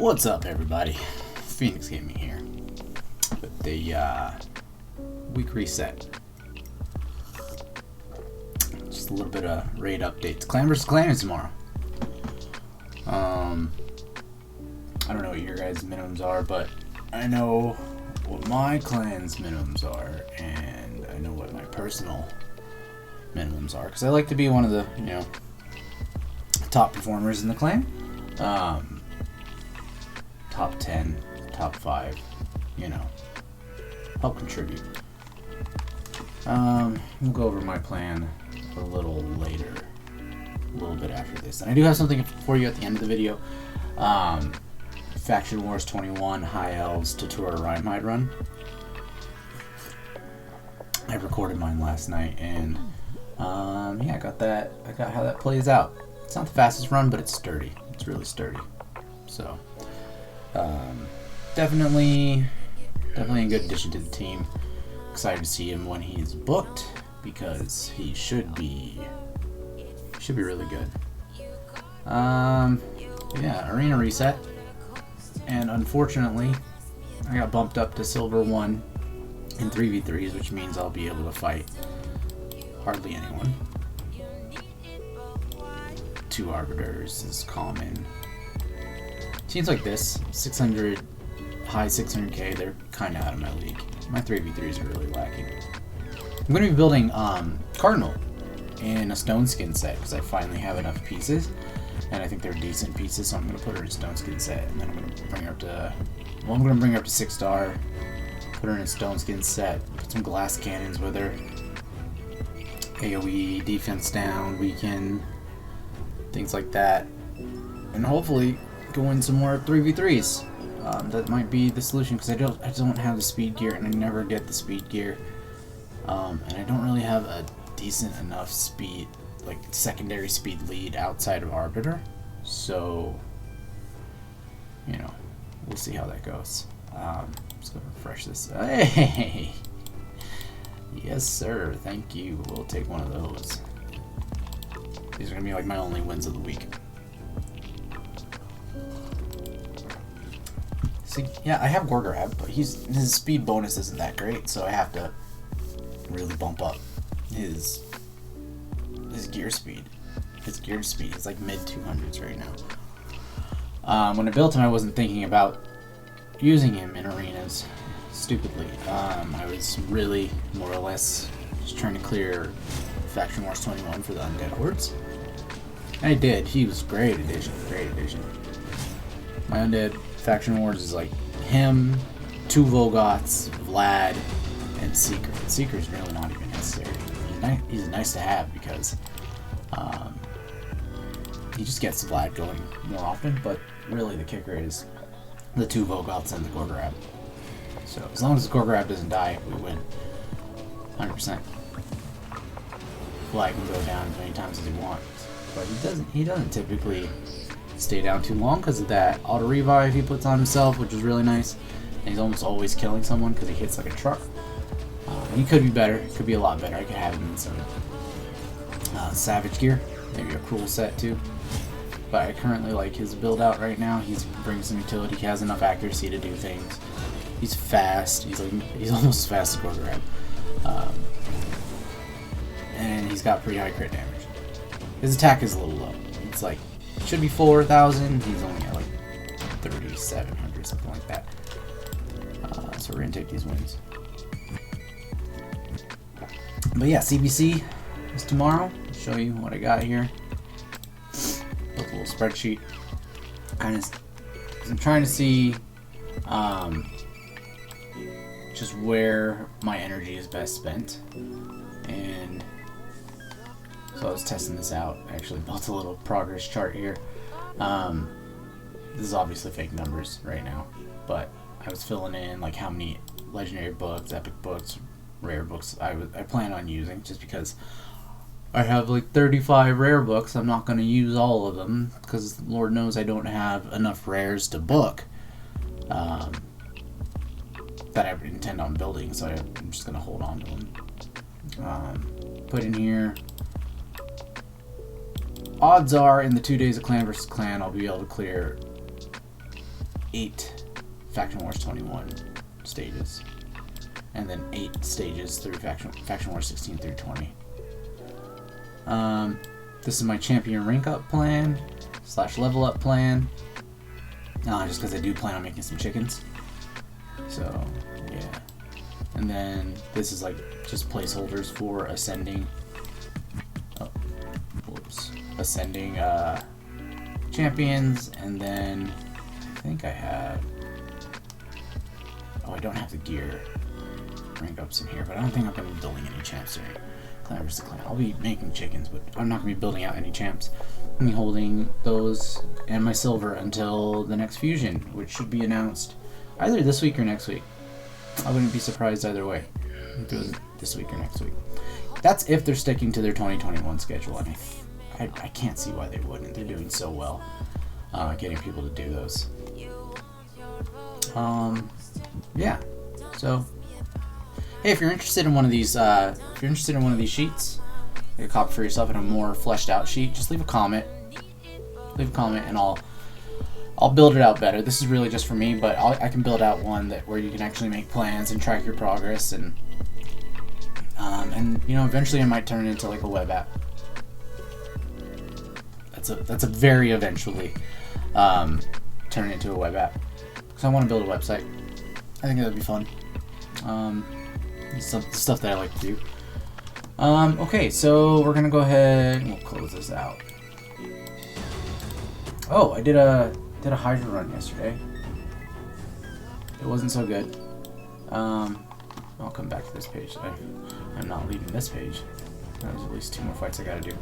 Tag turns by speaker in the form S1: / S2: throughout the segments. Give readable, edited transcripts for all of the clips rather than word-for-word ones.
S1: What's up, everybody? Fenyks-Gaming here with the week reset. Just a little bit of raid updates. Clan vs. Clan is tomorrow. I don't know what your guys' minimums are, but I know what my clan's minimums are, and I know what my personal minimums are, because I like to be one of the, top performers in the clan. Top 10, top 5, help contribute. We'll go over my plan a little later, a little bit after this. And I do have something for you at the end of the video. Faction Wars 21, High Elves, Tatura Rimehide run. I recorded mine last night, and yeah, I got how that plays out. It's not the fastest run, but it's sturdy. It's really sturdy. So, definitely a good addition to the team. Excited to see him when he's booked, because he should be really good. Yeah, arena reset, and unfortunately, I got bumped up to silver 1 in 3v3s, which means I'll be able to fight hardly anyone. 2 arbiters is common. Teams like this, 600, high 600k, they're kind of out of my league. My 3v3s are really lacking. I'm going to be building Cardinal in a stone skin set, because I finally have enough pieces, and I think they're decent pieces, so I'm going to put her in a stone skin set, and then I'm going to bring her up to, well, I'm going to bring her up to 6-star, put her in a stone skin set, put some glass cannons with her, AoE, defense down, weaken, things like that, and hopefully go in some more 3v3s. That might be the solution, because I don't have the speed gear, and I never get the speed gear, and I don't really have a decent enough speed, like secondary speed lead outside of Arbiter, so we'll see how that goes. Let's go refresh this. Hey, yes sir, thank you. We'll take one of those. These are gonna be like my only wins of the week. See, yeah, I have Gorgrab, but his speed bonus isn't that great, so I have to really bump up his gear speed. His gear speed is like mid 200s right now. When I built him, I wasn't thinking about using him in arenas, stupidly. I was really more or less just trying to clear Faction Wars 21 for the Undead Hordes. And I did. He was great addition. My Undead Faction Wars is like him, 2 Volgoths, Vlad, and Seeker. Seeker's really not even necessary. He's nice to have, because he just gets Vlad going more often, but really the kicker is the 2 Volgoths and the Gorgrab. So as long as the Gorgrab doesn't die, we win. 100%. Vlad can go down as many times as he wants, but he doesn't typically stay down too long because of that auto revive he puts on himself, which is really nice. And he's almost always killing someone because he hits like a truck. He could be better. Could be a lot better. I could have him in some Savage gear, maybe a cruel set too. But I currently like his build out right now. He's bringing some utility. He has enough accuracy to do things. He's fast. He's almost as fast as Gorgrab. And he's got pretty high crit damage. His attack is a little low. It's like, should be 4,000. He's only at like 3,700, something like that. So we're gonna take these wins. But yeah, CBC is tomorrow. I'll show you what I got here. Built a little spreadsheet. I'm trying to see just where my energy is best spent, and so I was testing this out. I actually built a little progress chart here. This is obviously fake numbers right now, but I was filling in like how many legendary books, epic books, rare books I plan on using, just because I have like 35 rare books. I'm not going to use all of them, because Lord knows I don't have enough rares to book that I intend on building, so I'm just going to hold on to them. Put in here odds are in the 2 days of Clan vs. Clan I'll be able to clear 8 Faction Wars 21 stages, and then 8 stages through Faction Wars 16 through 20. This is my champion rank up plan / level up plan. Just because I do plan on making some chickens. So yeah, and then this is like just placeholders for ascending. Ascending champions, and then I think I have. Oh, I don't have the gear rank ups in here, but I don't think I'm going to be building any champs during Clan vs. Clan. I'll be making chickens, but I'm not going to be building out any champs. I'm holding those and my silver until the next fusion, which should be announced either this week or next week. I wouldn't be surprised either way if it was this week or next week. That's if they're sticking to their 2021 schedule, and I can't see why they wouldn't. They're doing so well getting people to do those. Yeah. So, hey, if you're interested in one of these, sheets, get a copy for yourself in a more fleshed out sheet, just leave a comment. And I'll build it out better. This is really just for me, but I can build out one where you can actually make plans and track your progress, and you know, eventually I might turn it into like a web app. That's a very eventually turn it into a web app, because I want to build a website. I think that would be fun. Stuff that I like to do. Okay, so we're gonna go ahead and we'll close this out. Oh, I did a Hydra run yesterday. It wasn't so good. I'll come back to this page. I'm not leaving this page. There's at least 2 more fights I gotta do.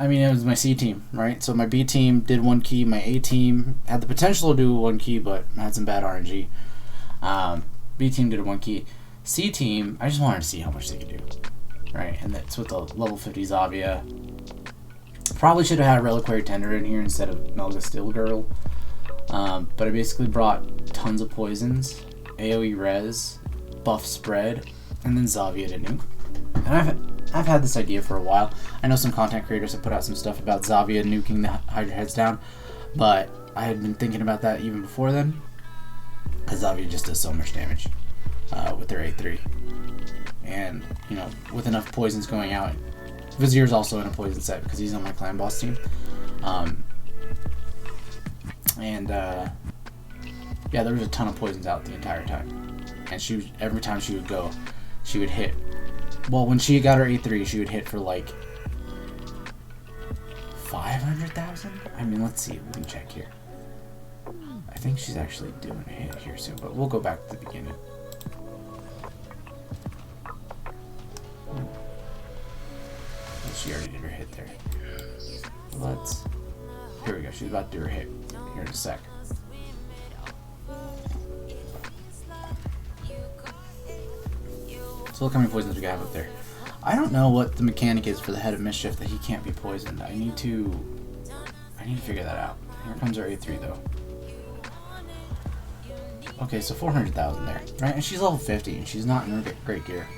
S1: I mean, it was my C team, right? So my B team did 1 key. My A team had the potential to do 1 key, but had some bad RNG. B team did 1 key. C team, I just wanted to see how much they could do, right? And that's with the level 50 Zavia. Probably should have had a Reliquary Tender in here instead of Melga Steel Girl. But I basically brought tons of poisons, AoE res, buff spread, and then Zavia to nuke. And I've had this idea for a while. I know some content creators have put out some stuff about Zavia nuking the Hydra heads down, but I had been thinking about that even before then, because Zavia just does so much damage with their A3. And, you know, with enough poisons going out, Vizier's also in a poison set because he's on my clan boss team. Yeah, there was a ton of poisons out the entire time. And every time she would go, she would hit. Well, when she got her A3, she would hit for like 500,000? I mean, let's see. We can check here. I think she's actually doing a hit here soon, but we'll go back to the beginning. She already did her hit there. Here we go. She's about to do her hit here in a sec. So look how many poisons we have up there. I don't know what the mechanic is for the Head of Mischief that he can't be poisoned. I need to figure that out. Here comes our A3 though. Okay, so 400,000 there, right? And she's level 50 and she's not in great gear.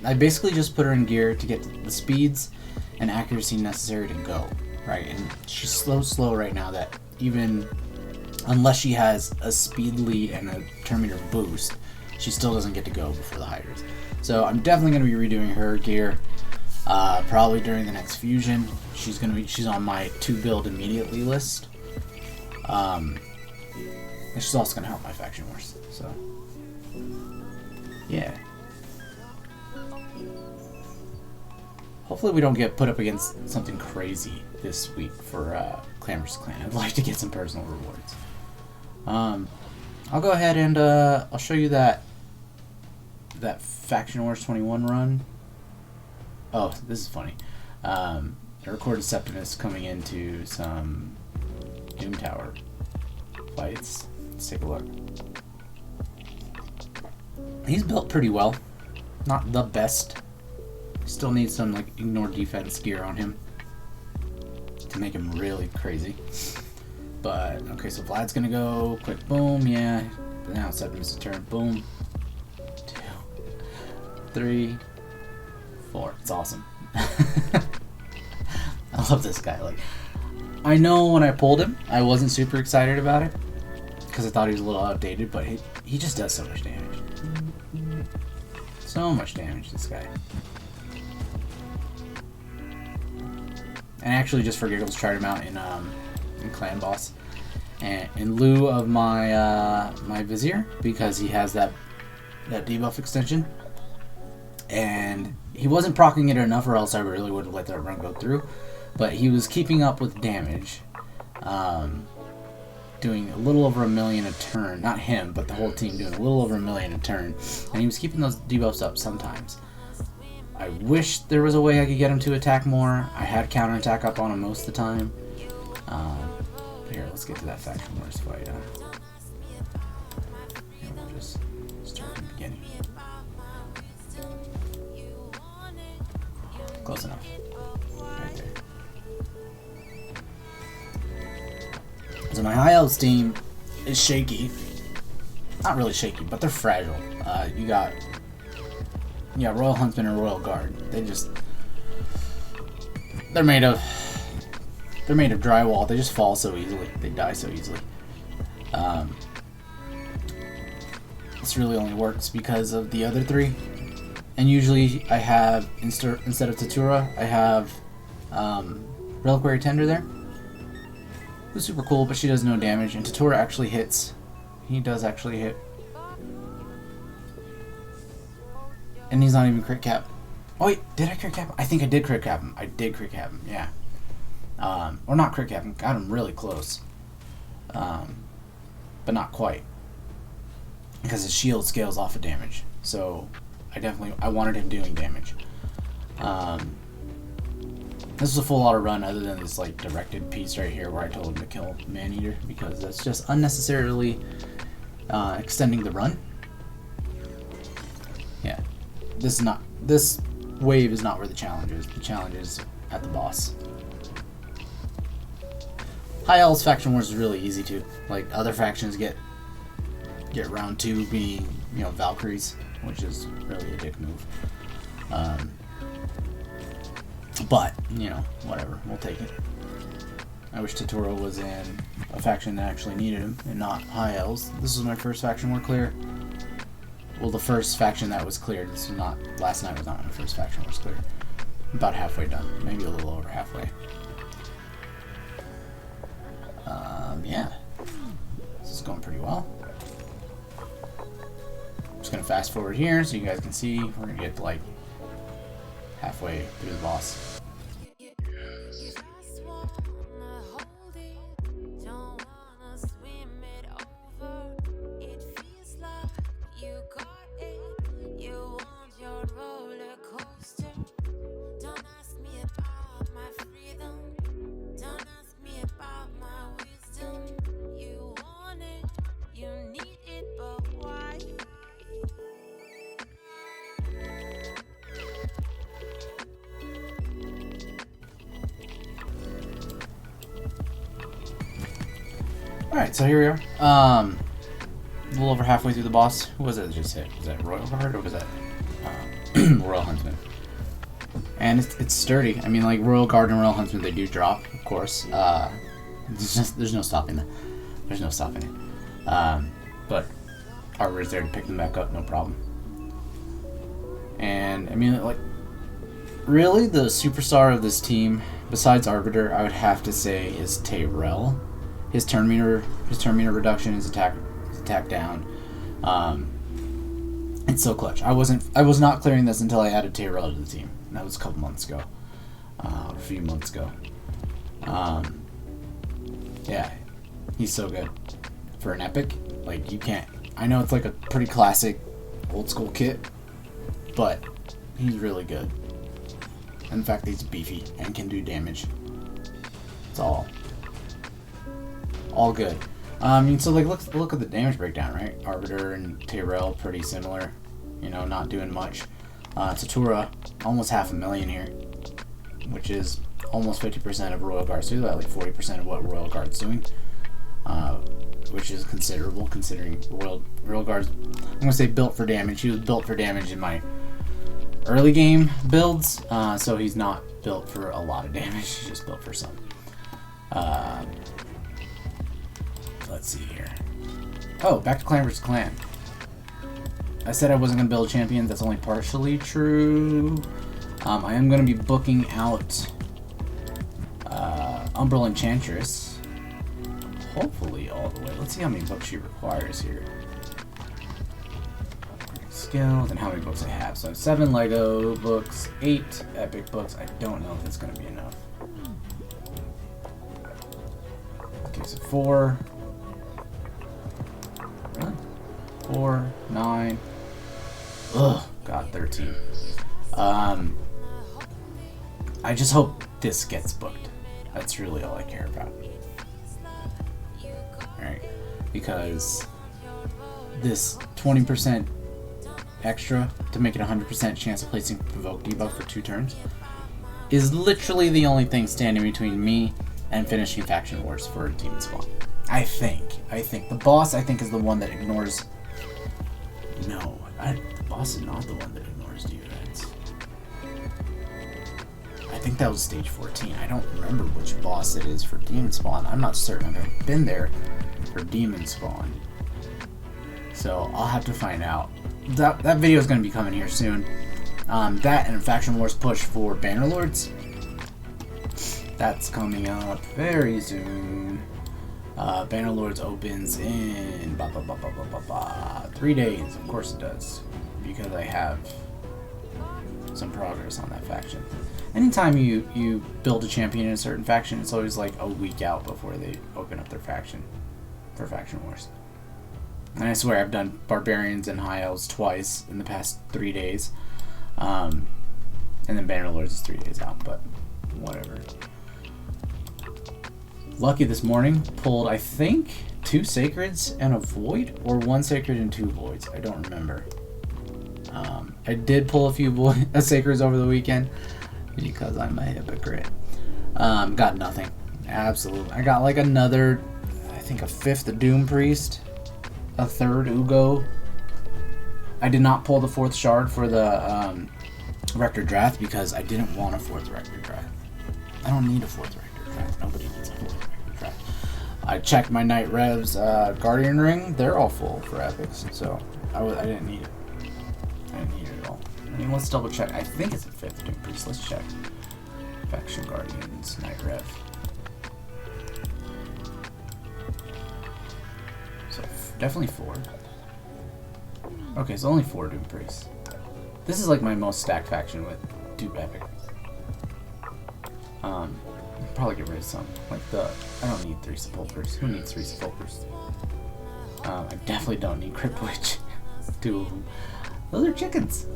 S1: I basically just put her in gear to get the speeds and accuracy necessary to go, right? And she's slow right now that even unless she has a speed lead and a Terminator boost, she still doesn't get to go before the Hydras. So I'm definitely going to be redoing her gear, probably during the next fusion. She's on my to build immediately list. And she's also going to help my faction wars. So yeah. Hopefully we don't get put up against something crazy this week for Clan vs. Clan. I'd like to get some personal rewards. I'll go ahead and I'll show you that Faction Wars 21 run. Oh, this is funny. I recorded Septimus coming into some Doom Tower fights. Let's take a look. He's built pretty well. Not the best. Still needs some like ignore defense gear on him to make him really crazy. But okay, so Vlad's gonna go quick boom, yeah. Now Septimus' turn, boom. 2, 3, 4. It's awesome. I love this guy. Like, I know when I pulled him, I wasn't super excited about it because I thought he was a little outdated, but he just does so much damage. So much damage, this guy. And actually, just for giggles, tried him out in Clan Boss, and in lieu of my my Vizier, because he has that debuff extension, and he wasn't proccing it enough, or else I really would have let that run go through. But he was keeping up with damage, doing a little over 1 million a turn. Not him, but the whole team doing a little over 1 million a turn, and he was keeping those debuffs up sometimes. I wish there was a way I could get him to attack more. I had counterattack up on him most of the time. Here, let's get to that faction wars fight. We'll just start from the beginning. Close enough. Right there. So my High Elves team is shaky. Not really shaky, but they're fragile. You got Royal Huntsman and Royal Guard. They're made of drywall. They just fall so easily. They die so easily. This really only works because of the other three. And usually I have, instead of Tatura, I have Reliquary Tender there. Who's super cool, but she does no damage. And Tatura actually hits. He does actually hit. And he's not even crit cap. Oh wait, did I crit cap him? I think I did crit cap him. I did crit cap him, yeah. Or not crit cap him, got him really close. But not quite. Because his shield scales off of damage. So I wanted him doing damage. This is a full auto run other than this like directed piece right here where I told him to kill Maneater, because that's just unnecessarily extending the run. Yeah. This wave is not where the challenge is. The challenge is at the boss. High Elves faction wars is really easy too. Like other factions get round 2 being, Valkyries, which is really a dick move. But, whatever, we'll take it. I wish Tatura was in a faction that actually needed him and not High Elves. This was my first faction war clear. Well, the first faction that was cleared. Last night was not my first faction was cleared. About halfway done, maybe a little over halfway. Yeah, this is going pretty well. I'm just gonna fast forward here so you guys can see. We're gonna get like halfway through the boss. Alright, so here we are. A little over halfway through the boss. Who was it that just hit? Was that Royal Guard or was that Royal Huntsman? And it's sturdy. I mean, like Royal Guard and Royal Huntsman, they do drop, of course. There's no stopping that. There's no stopping it. But Arbiter's there to pick them back up, no problem. And I mean, like, really, the superstar of this team, besides Arbiter, I would have to say is Tyrell. His turn meter reduction, his attack down. It's so clutch. I was not clearing this until I added Tyrell to the team. That was a couple months ago, a few months ago. Yeah, he's so good for an epic. Like, you can't. I know it's like a pretty classic, old school kit, but he's really good. And the fact that he's beefy and can do damage. It's all good. So like look at the damage breakdown, right? Arbiter and Tyrell pretty similar, not doing much. Tatura almost 500,000 here, which is almost 50% of Royal Guard's doing, like 40% of what Royal Guard's doing, which is considerable considering Royal Guard's, I'm gonna say, built for damage. He was built for damage in my early game builds, so he's not built for a lot of damage. He's just built for some. Let's see here. Oh, back to clan versus clan. I said I wasn't going to build champions. That's only partially true. I am going to be booking out Umbral Enchantress. Hopefully all the way. Let's see how many books she requires here. Skills and how many books I have. So I have 7 Lego books, 8 epic books. I don't know if it's going to be enough. Okay, so 4. Really? 4, 9. Ugh, God, 13. I just hope this gets booked. That's really all I care about. Alright, because this 20% extra to make it 100% chance of placing Provoke debuff for 2 turns is literally the only thing standing between me and finishing Faction Wars for Demon Spawn. I think. The boss, I think, is the one that ignores... No, the boss is not the one that ignores defense. I think that was stage 14. I don't remember which boss it is for Demon Spawn. I'm not certain. I've never been there for Demon Spawn. So I'll have to find out. That video is going to be coming here soon. That and Faction Wars push for Bannerlords. That's coming up very soon. Bannerlords opens in 3 days. Of course it does, because I have some progress on that faction. Anytime you build a champion in a certain faction, it's always like a week out before they open up their faction for Faction Wars. And I swear I've done Barbarians and High Elves twice in the past 3 days. And then Bannerlords is 3 days out, but whatever. Lucky this morning, pulled I think 2 Sacreds and a Void, or 1 Sacred and 2 Voids. I don't remember. I did pull a few Sacreds over the weekend because I'm a hypocrite. Got nothing. Absolutely. I got like another, I think a 5th Doom Priest, a 3rd Ugo. I did not pull the 4th Shard for the Rector Drath because I didn't want a 4th Rector Drath. I don't need a 4th Rector Drath. Nobody needs a 4th Rector Drath. I checked my Knight Rev's Guardian Ring. They're all full for epics, so I didn't need it. I didn't need it at all. I mean, let's double check. I think it's a 5th Doom Priest. Let's check. Faction Guardians, Knight Rev. So definitely 4. Okay, so only 4 Doom Priests. This is like my most stacked faction with 2 epic. Probably get rid of some. Like I don't need 3 Sepulchers. Who needs 3 Sepulchers? I definitely don't need Crypt Witch. 2 of them. Those are chickens.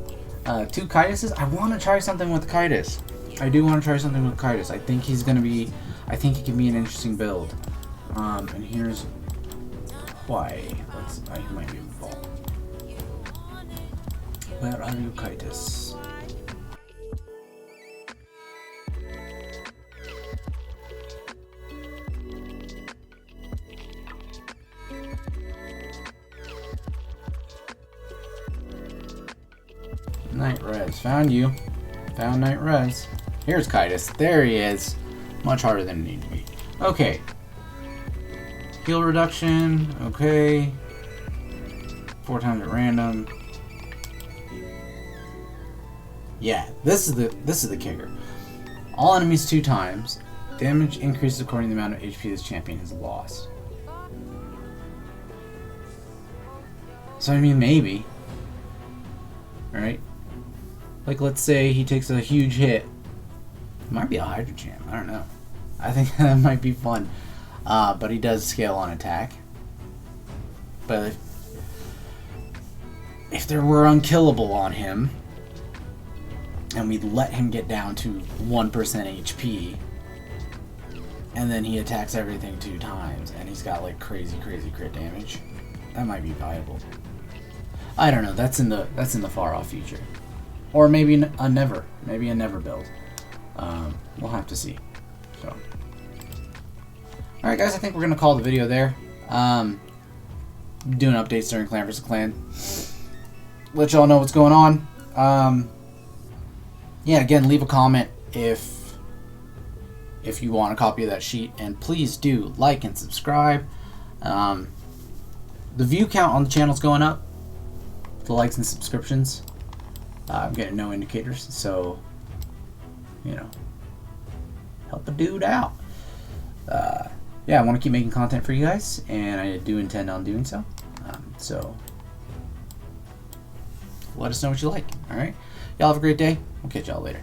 S1: 2 Kaiduses. I want to try something with Kaidus. I do want to try something with Kaidus. I think he's gonna be. I think he can be an interesting build. And here's why. I might be involved. Where are you, Kaidus? Knight Res. Found you. Found Knight Res. Here's Kaidus. There he is. Much harder than it needed to be. Okay. Heal reduction. Okay. 4 times at random. Yeah, this is the kicker. All enemies 2 times. Damage increases according to the amount of HP this champion has lost. So I mean, maybe. Alright? Like, let's say he takes a huge hit. It might be a Hydra champ. I don't know. I think that might be fun. But he does scale on attack. But if there were unkillable on him, and we let him get down to 1% HP, and then he attacks everything 2 times, and he's got like crazy crit damage, that might be viable. I don't know. That's in the far off future, or maybe a never build. We'll have to see. So, all right, guys. I think we're gonna call the video there. Doing updates during Clan vs. Clan. Let y'all know what's going on. Yeah, again, leave a comment if if you want a copy of that sheet. And please do like and subscribe. The view count on the channel is going up. The likes and subscriptions. I'm getting no indicators, so you know, help a dude out. Yeah, I want to keep making content for you guys, and I do intend on doing so. So let us know what you like. All right, y'all have a great day. We'll catch y'all later.